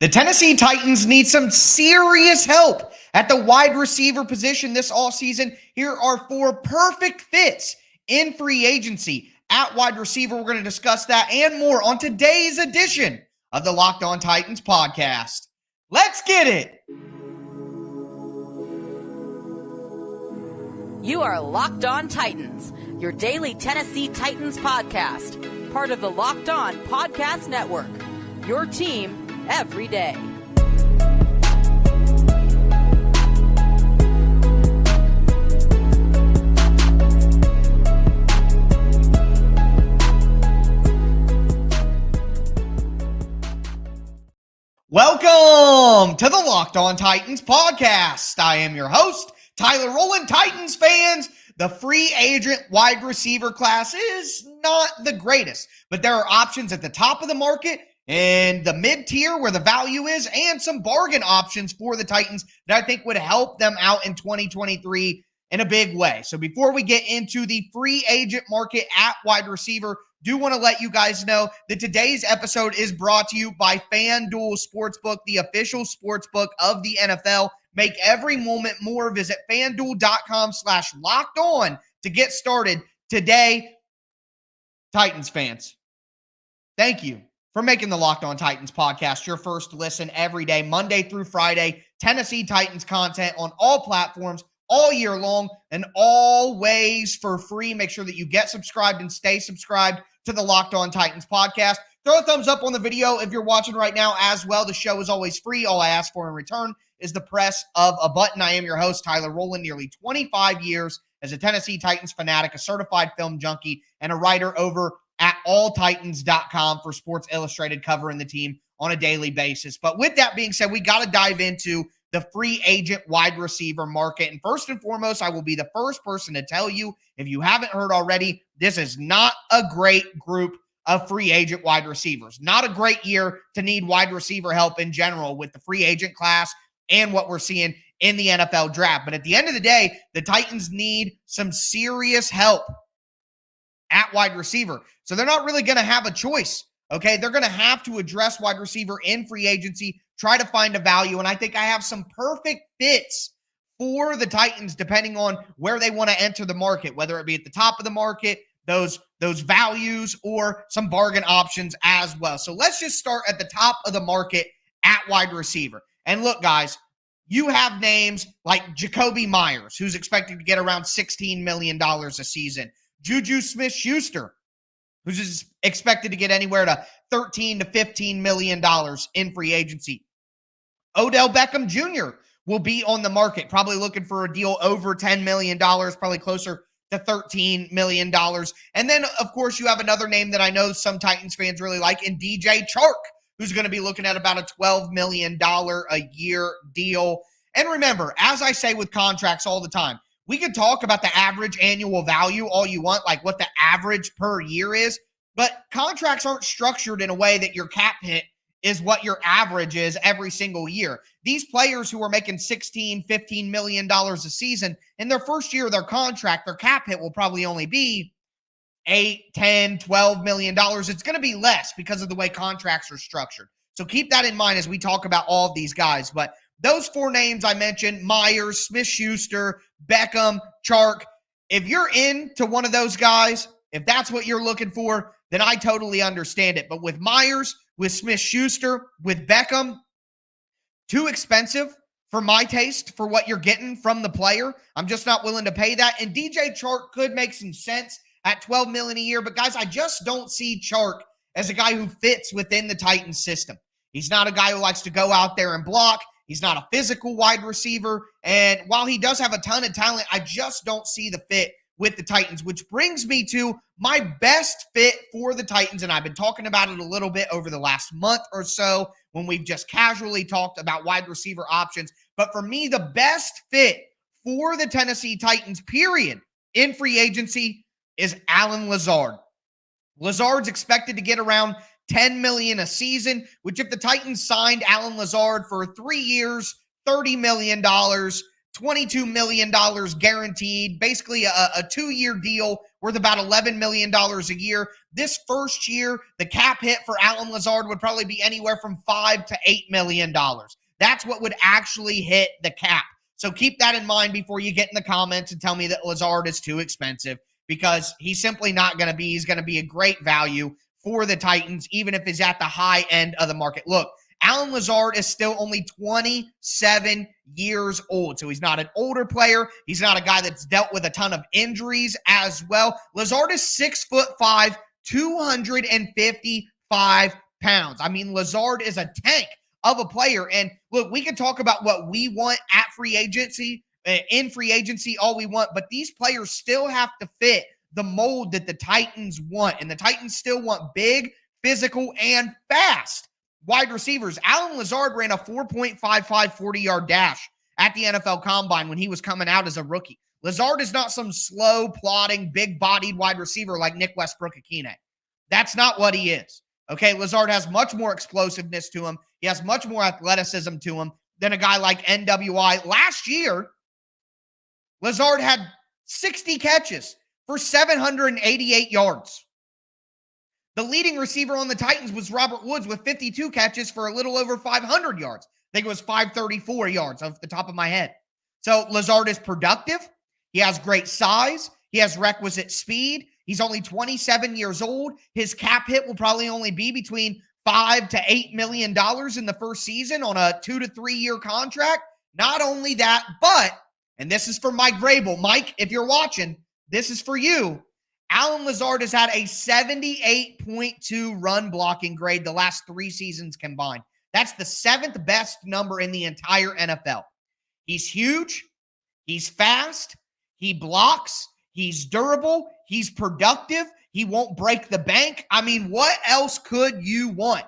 The Tennessee Titans need some serious help at the wide receiver position this offseason. Here are 4 perfect fits in free agency at wide receiver. We're going to discuss that and more on today's edition of the Locked On Titans podcast. Let's get it. You are Locked On Titans, your daily Tennessee Titans podcast, part of the Locked On Podcast Network, your team every day. Welcome to the Locked On Titans podcast. I am your host, Tyler Rowland. Titans fans, the free agent wide receiver class is not the greatest, but there are options at the top of the market and the mid-tier where the value is, and some bargain options for the Titans that I think would help them out in 2023 in a big way. So before we get into the free agent market at wide receiver, do want to let you guys know that today's episode is brought to you by FanDuel Sportsbook, the official sportsbook of the NFL. Make every moment more. Visit FanDuel.com/lockedon to get started today. Titans fans, thank you for making the Locked On Titans podcast your first listen every day, Monday through Friday. Tennessee Titans content on all platforms all year long and always for free. Make sure that you get subscribed and stay subscribed to the Locked On Titans podcast. Throw a thumbs up on the video if you're watching right now as well. The show is always free. All I ask for in return is the press of a button. I am your host, Tyler Rowland, nearly 25 years as a Tennessee Titans fanatic, a certified film junkie, and a writer over at alltitans.com for Sports Illustrated, covering the team on a daily basis. But with that being said, we got to dive into the free agent wide receiver market. And first and foremost, I will be the first person to tell you, if you haven't heard already, this is not a great group of free agent wide receivers. Not a great year to need wide receiver help in general with the free agent class and what we're seeing in the NFL draft. But at the end of the day, the Titans need some serious help at wide receiver. So they're not really going to have a choice, okay? They're going to have to address wide receiver in free agency, try to find a value, and I think I have some perfect fits for the Titans depending on where they want to enter the market, whether it be at the top of the market, those values, or some bargain options as well. So let's just start at the top of the market at wide receiver. And look, guys, you have names like Jacoby Myers, who's expected to get around $16 million a season. Juju Smith-Schuster, who's expected to get anywhere to $13 to $15 million in free agency. Odell Beckham Jr. will be on the market, probably looking for a deal over $10 million, probably closer to $13 million. And then, of course, you have another name that I know some Titans fans really like in DJ Chark, who's going to be looking at about a $12 million a year deal. And remember, as I say with contracts all the time, we could talk about the average annual value all you want, like what the average per year is, but contracts aren't structured in a way that your cap hit is what your average is every single year. These players who are making $16, $15 million a season, in their first year of their contract, their cap hit will probably only be $8, $10, $12 million. It's going to be less because of the way contracts are structured. So keep that in mind as we talk about all of these guys. But those 4 names I mentioned, Myers, Smith-Schuster, Beckham, Chark, if you're into one of those guys, if that's what you're looking for, then I totally understand it. But with Myers, with Smith-Schuster, with Beckham, too expensive for my taste for what you're getting from the player. I'm just not willing to pay that. And DJ Chark could make some sense at $12 million a year. But guys, I just don't see Chark as a guy who fits within the Titans system. He's not a guy who likes to go out there and block. He's not a physical wide receiver. And while he does have a ton of talent, I just don't see the fit with the Titans, which brings me to my best fit for the Titans. And I've been talking about it a little bit over the last month or so when we've just casually talked about wide receiver options. But for me, the best fit for the Tennessee Titans, period, in free agency is Allen Lazard. Lazard's expected to get around $10 million a season, which if the Titans signed Allen Lazard for 3 years, $30 million, $22 million guaranteed, basically a 2-year deal worth about $11 million a year. This first year, the cap hit for Allen Lazard would probably be anywhere from $5 to $8 million. That's what would actually hit the cap. So keep that in mind before you get in the comments and tell me that Lazard is too expensive, because he's simply not going to be. He's going to be a great value for the Titans, even if he's at the high end of the market. Look, Allen Lazard is still only 27 years old, so he's not an older player. He's not a guy that's dealt with a ton of injuries as well. Lazard is 6'5", 255 pounds. I mean, Lazard is a tank of a player. And look, we can talk about what we want at free agency, in free agency, all we want, but these players still have to fit the mold that the Titans want. And the Titans still want big, physical, and fast wide receivers. Allen Lazard ran a 4.55 40-yard dash at the NFL Combine when he was coming out as a rookie. Lazard is not some slow, plodding, big-bodied wide receiver like Nick Westbrook-Akine. That's not what he is. Okay, Lazard has much more explosiveness to him. He has much more athleticism to him than a guy like NWI. Last year, Lazard had 60 catches for 788 yards. The leading receiver on the Titans was Robert Woods with 52 catches for a little over 500 yards. I think it was 534 yards off the top of my head. So Lazard is productive. He has great size. He has requisite speed. He's only 27 years old. His cap hit will probably only be between $5 to $8 million in the first season on a 2 to 3 year contract. Not only that, but, and this is for Mike Vrabel. Mike, if you're watching, this is for you. Allen Lazard has had a 78.2 run blocking grade the last 3 seasons combined. That's the 7th best number in the entire NFL. He's huge. He's fast. He blocks. He's durable. He's productive. He won't break the bank. I mean, what else could you want?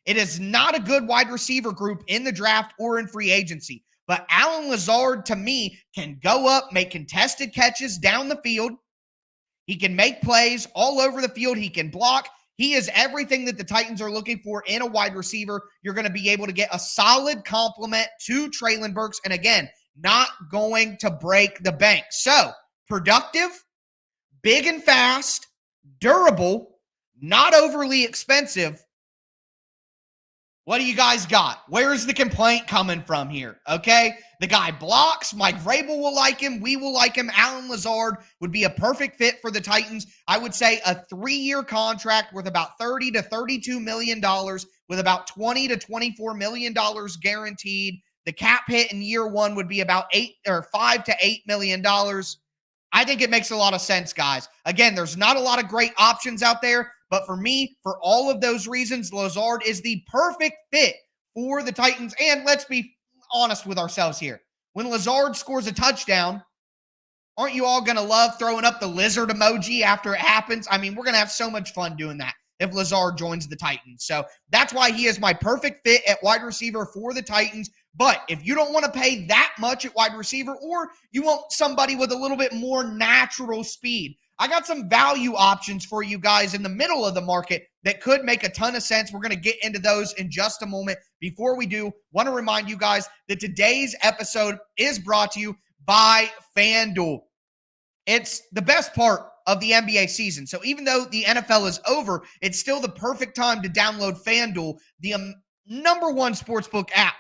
It is not a good wide receiver group in the draft or in free agency. But Allen Lazard, to me, can go up, make contested catches down the field. He can make plays all over the field. He can block. He is everything that the Titans are looking for in a wide receiver. You're going to be able to get a solid complement to Treylon Burks. And again, not going to break the bank. So, productive, big and fast, durable, not overly expensive. What do you guys got? Where's the complaint coming from here? Okay? The guy blocks. Mike Vrabel will like him. We will like him. Allen Lazard would be a perfect fit for the Titans. I would say a 3-year contract worth about $30 to $32 million with about $20 to $24 million guaranteed. The cap hit in year 1 would be about $5 to $8 million. I think it makes a lot of sense, guys. Again, there's not a lot of great options out there, but for me, for all of those reasons, Lazard is the perfect fit for the Titans. And let's be honest with ourselves here. When Lazard scores a touchdown, aren't you all going to love throwing up the lizard emoji after it happens? I mean, we're going to have so much fun doing that if Lazard joins the Titans. So that's why he is my perfect fit at wide receiver for the Titans. But if you don't want to pay that much at wide receiver, or you want somebody with a little bit more natural speed, I got some value options for you guys in the middle of the market that could make a ton of sense. We're going to get into those in just a moment. Before we do, want to remind you guys that today's episode is brought to you by FanDuel. It's the best part of the NBA season. So even though the NFL is over, it's still the perfect time to download FanDuel, the number one sportsbook app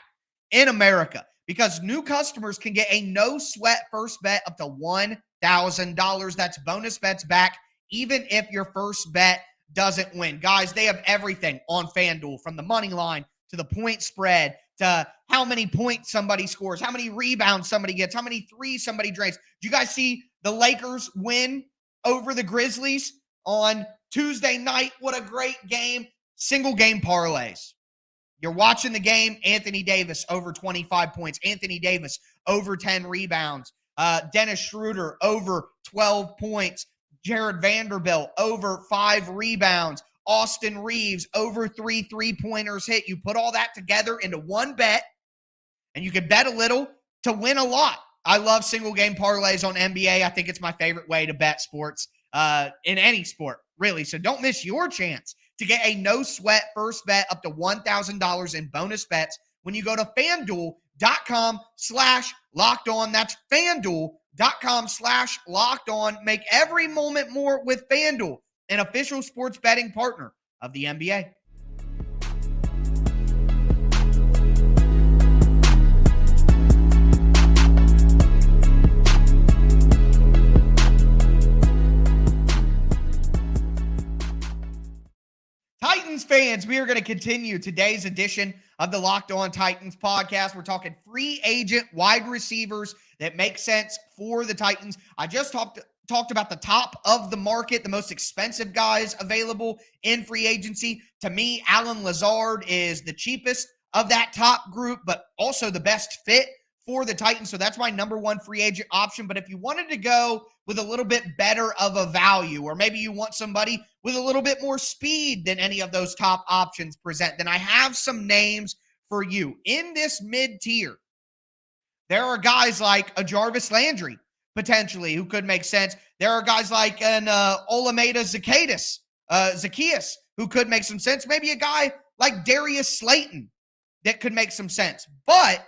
in America, because new customers can get a no-sweat first bet up to $1,000. That's bonus bets back, even if your first bet doesn't win. Guys, they have everything on FanDuel, from the money line to the point spread to how many points somebody scores, how many rebounds somebody gets, how many threes somebody drains. Did you guys see the Lakers win over the Grizzlies on Tuesday night? What a great game. Single game parlays. You're watching the game. Anthony Davis over 25 points. Anthony Davis over 10 rebounds. Dennis Schroeder over 12 points. Jared Vanderbilt over 5 rebounds. Austin Reeves over 3 3-pointers hit. You put all that together into one bet, and you can bet a little to win a lot. I love single game parlays on NBA. I think it's my favorite way to bet sports in any sport, really. So don't miss your chance to get a no-sweat first bet up to $1,000 in bonus bets when you go to FanDuel, FanDuel.com/lockedon. That's FanDuel.com/lockedon. Make every moment more with FanDuel, an official sports betting partner of the NBA. Titans fans, we are going to continue today's edition of the Locked On Titans podcast. We're talking free agent wide receivers that make sense for the Titans. I just talked about the top of the market, the most expensive guys available in free agency. To me, Allen Lazard is the cheapest of that top group, but also the best fit for the Titans. So that's my number one free agent option. But if you wanted to go with a little bit better of a value, or maybe you want somebody with a little bit more speed than any of those top options present, then I have some names for you. In this mid-tier, there are guys like a Jarvis Landry, potentially, who could make sense. There are guys like an Olamide Zaccheaus, who could make some sense. Maybe a guy like Darius Slayton that could make some sense. But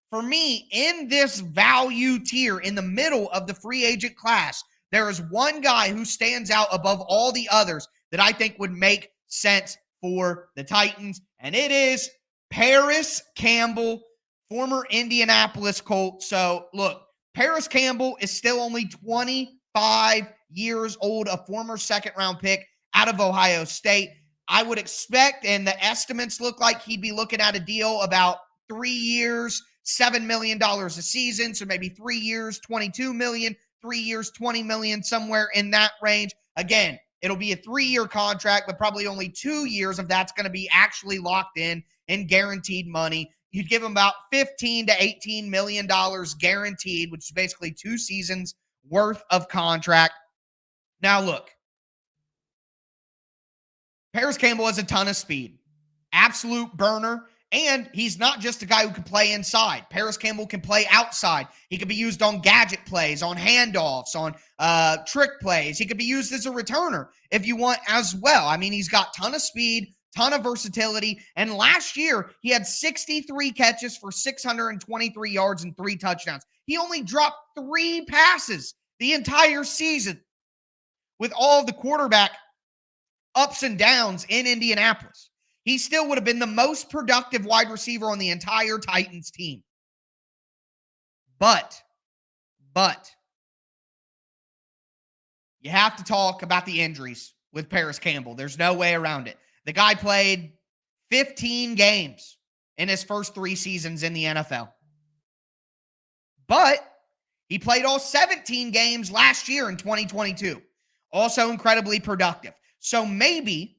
for me, in this value tier, in the middle of the free agent class, there is one guy who stands out above all the others that I think would make sense for the Titans, and it is Parris Campbell, former Indianapolis Colt. So, look, Parris Campbell is still only 25 years old, a former second-round pick out of Ohio State. I would expect, and the estimates look like he'd be looking at a deal about 3 years, $7 million a season, so maybe 3 years, $22 million, 3 years, $20 million, somewhere in that range. Again, it'll be a 3-year contract, but probably only 2 years of that's going to be actually locked in and guaranteed money. You'd give him about $15 to $18 million guaranteed, which is basically 2 seasons worth of contract. Now, look, Parris Campbell has a ton of speed, absolute burner. And he's not just a guy who can play inside. Parris Campbell can play outside. He could be used on gadget plays, on handoffs, on trick plays. He could be used as a returner if you want as well. I mean, he's got ton of speed, ton of versatility. And last year, he had 63 catches for 623 yards and 3 touchdowns. He only dropped 3 passes the entire season with all of the quarterback ups and downs in Indianapolis. He still would have been the most productive wide receiver on the entire Titans team. But, you have to talk about the injuries with Parris Campbell. There's no way around it. The guy played 15 games in his first 3 seasons in the NFL. But he played all 17 games last year in 2022. Also incredibly productive. So maybe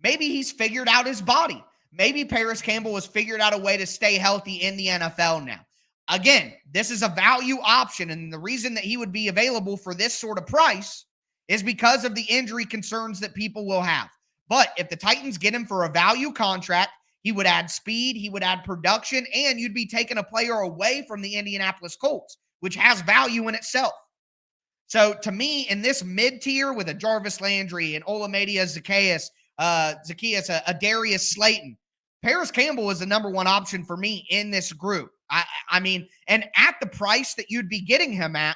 he's figured out his body. Maybe Parris Campbell has figured out a way to stay healthy in the NFL now. Again, this is a value option, and the reason that he would be available for this sort of price is because of the injury concerns that people will have. But if the Titans get him for a value contract, he would add speed, he would add production, and you'd be taking a player away from the Indianapolis Colts, which has value in itself. So to me, in this mid-tier with a Jarvis Landry, an Olamide Zaccheaus, a Darius Slayton, Parris Campbell is the number one option for me in this group. I mean, and at the price that you'd be getting him at,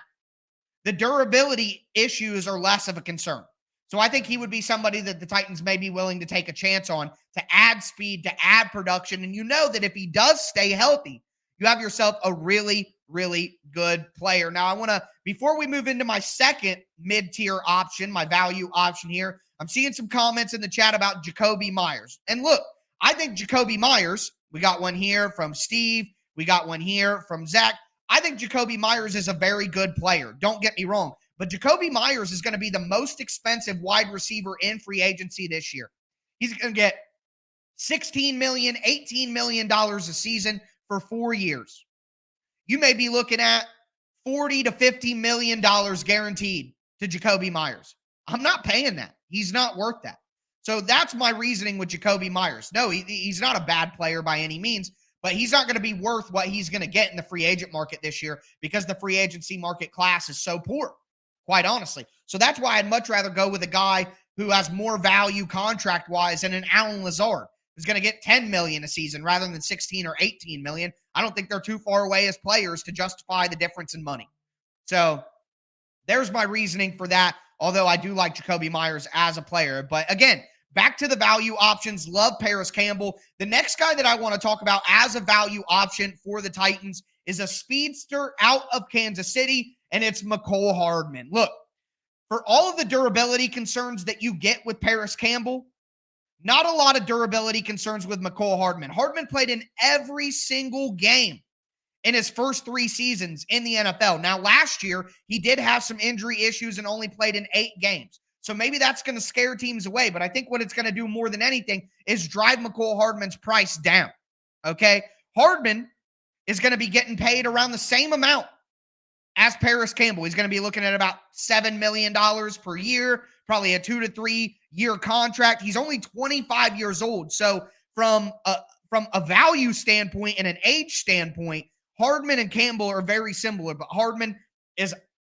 the durability issues are less of a concern. So I think he would be somebody that the Titans may be willing to take a chance on to add speed, to add production. And you know that if he does stay healthy, you have yourself a really, really good player. Now, I want to, before we move into my second mid-tier option, my value option here, I'm seeing some comments in the chat about Jakobi Meyers. And look, I think Jakobi Meyers, we got one here from Steve, we got one here from Zach. I think Jakobi Meyers is a very good player. Don't get me wrong. But Jakobi Meyers is going to be the most expensive wide receiver in free agency this year. He's going to get $16 million, $18 million a season for 4 years. You may be looking at $40 to $50 million guaranteed to Jakobi Meyers. I'm not paying that. He's not worth that. So that's my reasoning with Jakobi Meyers. No, he's not a bad player by any means, but he's not going to be worth what he's going to get in the free agent market this year because the free agency market class is so poor, quite honestly. So that's why I'd much rather go with a guy who has more value contract-wise than an Allen Lazard, who's going to get $10 million a season rather than $16 or $18 million. I don't think they're too far away as players to justify the difference in money. So there's my reasoning for that, although I do like Jakobi Meyers as a player. But again, back to the value options. Love Parris Campbell. The next guy that I want to talk about as a value option for the Titans is a speedster out of Kansas City, and it's Mecole Hardman. Look, for all of the durability concerns that you get with Parris Campbell, not a lot of durability concerns with Mecole Hardman. Hardman played in every single game in his first 3 seasons in the NFL. Now, last year, he did have some injury issues and only played in 8 games. So maybe that's going to scare teams away. But I think what it's going to do more than anything is drive Mecole Hardman's price down. Okay? Hardman is going to be getting paid around the same amount as Parris Campbell. He's going to be looking at about $7 million per year, probably a 2 to 3 year contract. He's only 25 years old. So from a value standpoint and an age standpoint, Hardman and Campbell are very similar, but Hardman is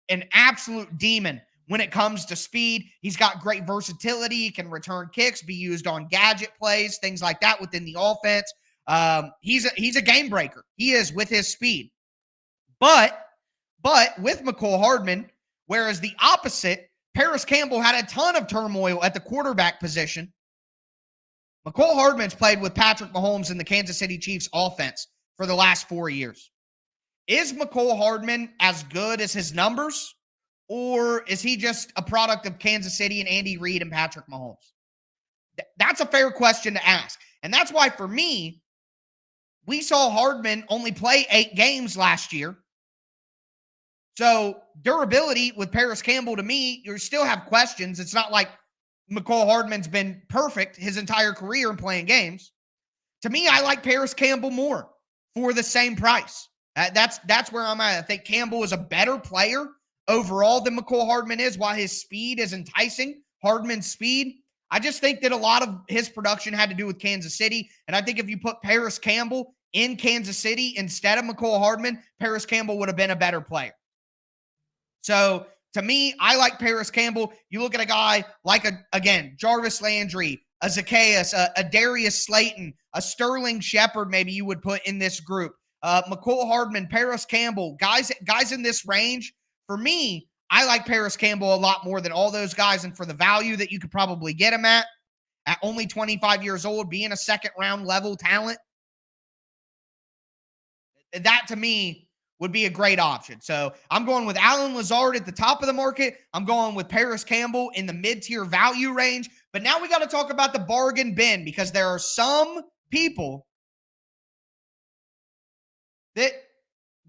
an absolute demon when it comes to speed. He's got great versatility. He can return kicks, be used on gadget plays, things like that within the offense. He's a game breaker. He is with his speed. But with Mecole Hardman, whereas the opposite, Parris Campbell had a ton of turmoil at the quarterback position. Mecole Hardman's played with Patrick Mahomes in the Kansas City Chiefs offense for the last 4 years. Is Mecole Hardman as good as his numbers, or is he just a product of Kansas City and Andy Reid and Patrick Mahomes? That's a fair question to ask. And that's why, for me, we saw Hardman only play 8 games last year. So durability with Parris Campbell, to me, you still have questions. It's not like Mecole Hardman's been perfect his entire career in playing games. To me, I like Parris Campbell more for the same price. That's where I'm at. I think Campbell is a better player overall than Mecole Hardman is, while his speed is enticing. Hardman's speed, I just think that a lot of his production had to do with Kansas City. And I think if you put Parris Campbell in Kansas City instead of Mecole Hardman, Parris Campbell would have been a better player. So to me, I like Parris Campbell. You look at a guy like, again, Jarvis Landry, a Zacchaeus, a Darius Slayton, a Sterling Shepard, maybe you would put in this group. Mecole Hardman, Parris Campbell, guys in this range. For me, I like Parris Campbell a lot more than all those guys. And for the value that you could probably get him at only 25 years old, being a second-round level talent, that to me would be a great option. So I'm going with Allen Lazard at the top of the market. I'm going with Parris Campbell in the mid-tier value range. But now we got to talk about the bargain bin, because there are some people that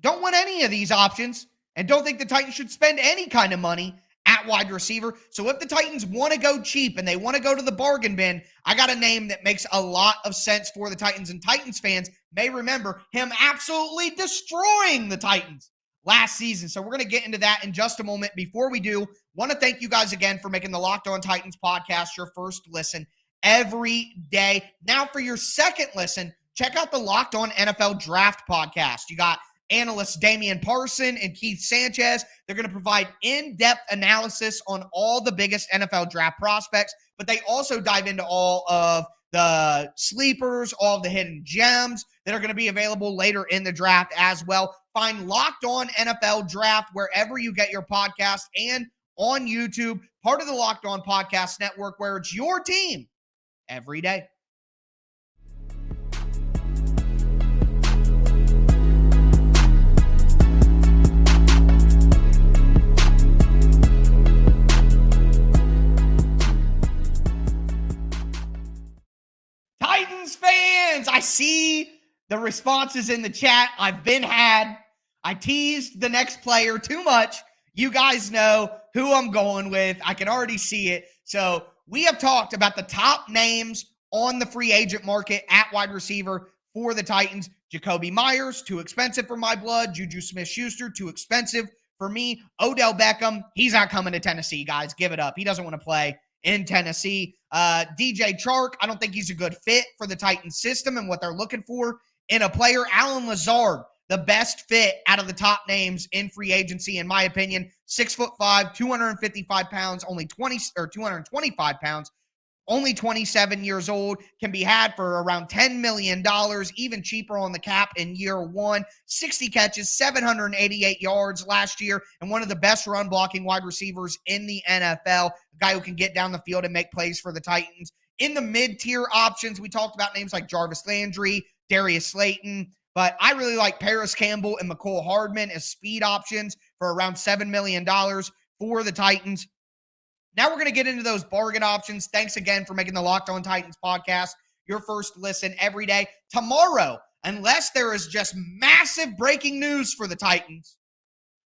don't want any of these options and don't think the Titans should spend any kind of money at wide receiver. So if the Titans want to go cheap and they want to go to the bargain bin, I got a name that makes a lot of sense for the Titans. And Titans fans may remember him absolutely destroying the Titans last season. So we're going to get into that in just a moment. Before we do, want to thank you guys again for making the Locked On Titans podcast your first listen every day. Now for your second listen, check out the Locked On NFL Draft podcast. You got analysts Damian Parson and Keith Sanchez. They're going to provide in-depth analysis on all the biggest NFL draft prospects, but they also dive into all of the sleepers, all of the hidden gems that are going to be available later in the draft as well. Find Locked On NFL Draft wherever you get your podcast and on YouTube, part of the Locked On Podcast Network, where it's your team every day. Titans fans, I see the responses in the chat. I've been had. I teased the next player too much. You guys know who I'm going with. I can already see it. So we have talked about the top names on the free agent market at wide receiver for the Titans. Jakobi Meyers, too expensive for my blood. Juju Smith-Schuster, too expensive for me. Odell Beckham, he's not coming to Tennessee, guys. Give it up. He doesn't want to play in Tennessee. DJ Chark, I don't think he's a good fit for the Titans system and what they're looking for in a player. Allen Lazard, the best fit out of the top names in free agency, in my opinion. 6'5", 255 pounds, only 225 pounds, only 27 years old, can be had for around $10 million, even cheaper on the cap in year one. 60 catches, 788 yards last year, and one of the best run blocking wide receivers in the NFL. A guy who can get down the field and make plays for the Titans. In the mid-tier options, we talked about names like Jarvis Landry, Darius Slayton, but I really like Parris Campbell and Mecole Hardman as speed options for around $7 million for the Titans. Now we're going to get into those bargain options. Thanks again for making the Locked On Titans podcast your first listen every day. Tomorrow, unless there is just massive breaking news for the Titans,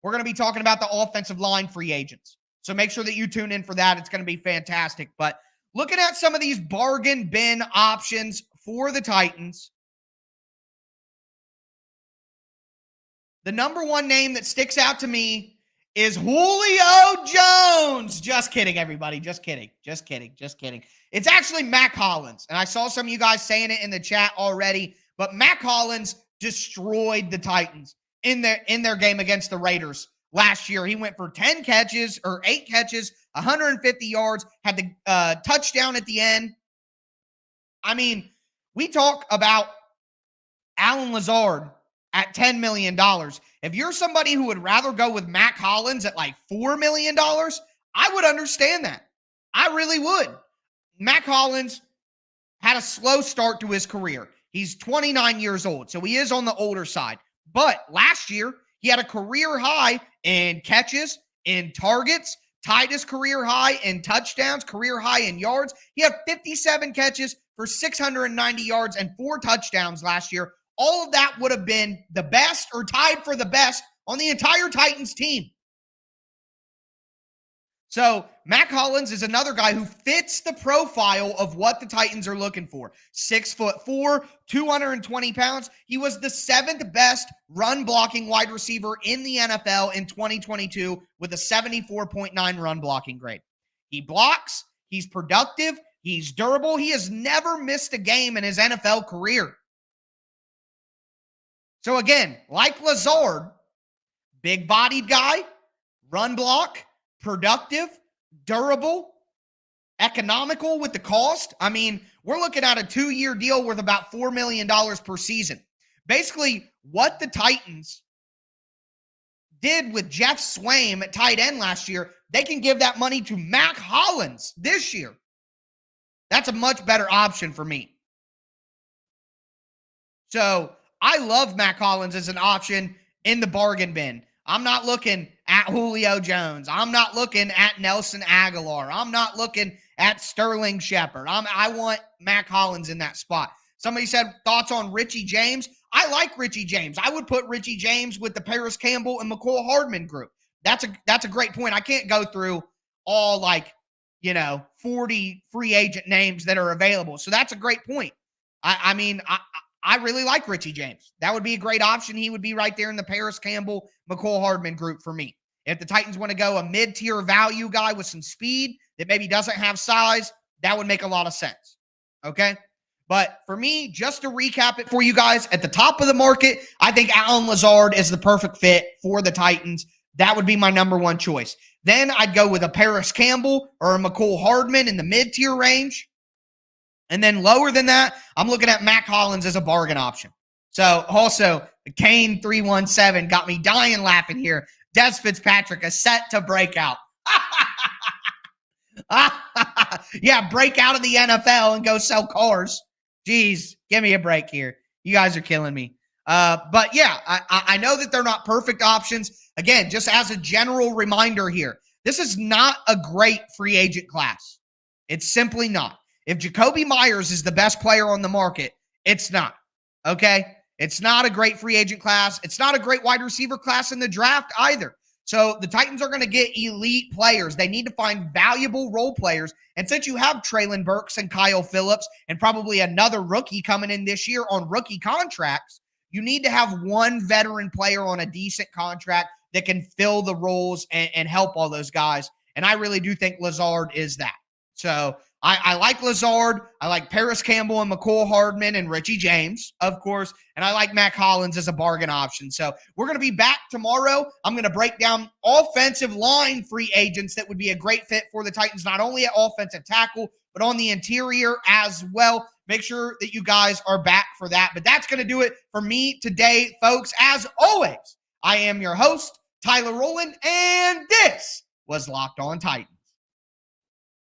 we're going to be talking about the offensive line free agents. So make sure that you tune in for that. It's going to be fantastic. But looking at some of these bargain bin options for the Titans, the number one name that sticks out to me is Julio Jones. Just kidding, everybody. Just kidding. It's actually Mack Hollins. And I saw some of you guys saying it in the chat already, but Mack Hollins destroyed the Titans in their game against the Raiders last year. He went for 8 catches, 150 yards, had the touchdown at the end. I mean, we talk about Alan Lazard at $10 million. If you're somebody who would rather go with Mack Hollins at like $4 million, I would understand that. I really would. Mack Hollins had a slow start to his career. He's 29 years old, so he is on the older side. But last year, he had a career high in catches, in targets, tied his career high in touchdowns, career high in yards. He had 57 catches for 690 yards and 4 touchdowns last year. All of that would have been the best or tied for the best on the entire Titans team. So Mack Hollins is another guy who fits the profile of what the Titans are looking for. 6'4", 220 pounds. He was the 7th best run blocking wide receiver in the NFL in 2022 with a 74.9 run blocking grade. He blocks. He's productive. He's durable. He has never missed a game in his NFL career. So again, like Lazard, big-bodied guy, run block, productive, durable, economical with the cost. I mean, we're looking at a 2-year deal worth about $4 million per season. Basically, what the Titans did with Jeff Swaim at tight end last year, they can give that money to Mack Hollins this year. That's a much better option for me. So I love Mack Hollins as an option in the bargain bin. I'm not looking at Julio Jones. I'm not looking at Nelson Aguilar. I'm not looking at Sterling Shepard. I want Mack Hollins in that spot. Somebody said thoughts on Richie James. I like Richie James. I would put Richie James with the Parris Campbell and Mecole Hardman group. That's a great point. I can't go through all 40 free agent names that are available. So that's a great point. I really like Richie James. That would be a great option. He would be right there in the Parris Campbell, Mecole Hardman group for me. If the Titans want to go a mid-tier value guy with some speed that maybe doesn't have size, that would make a lot of sense. Okay? But for me, just to recap it for you guys, at the top of the market, I think Alan Lazard is the perfect fit for the Titans. That would be my number one choice. Then I'd go with a Parris Campbell or a Mecole Hardman in the mid-tier range. And then lower than that, I'm looking at Mack Hollins as a bargain option. So also, Kane317 got me dying laughing here. Des Fitzpatrick is set to break out. Yeah, break out of the NFL and go sell cars. Jeez, give me a break here. You guys are killing me. But yeah, I know that they're not perfect options. Again, just as a general reminder here, this is not a great free agent class. It's simply not. If Jacoby Myers is the best player on the market, it's not. Okay? It's not a great free agent class. It's not a great wide receiver class in the draft either. So the Titans are going to get elite players. They need to find valuable role players. And since you have Treylon Burks and Kyle Phillips and probably another rookie coming in this year on rookie contracts, you need to have one veteran player on a decent contract that can fill the roles and help all those guys. And I really do think Lazard is that. So I like Lazard. I like Parris, Campbell, and Mecole, Hardman, and Richie James, of course. And I like Mack Hollins as a bargain option. So we're going to be back tomorrow. I'm going to break down offensive line free agents that would be a great fit for the Titans, not only at offensive tackle, but on the interior as well. Make sure that you guys are back for that. But that's going to do it for me today, folks. As always, I am your host, Tyler Rowland, and this was Locked On Titans.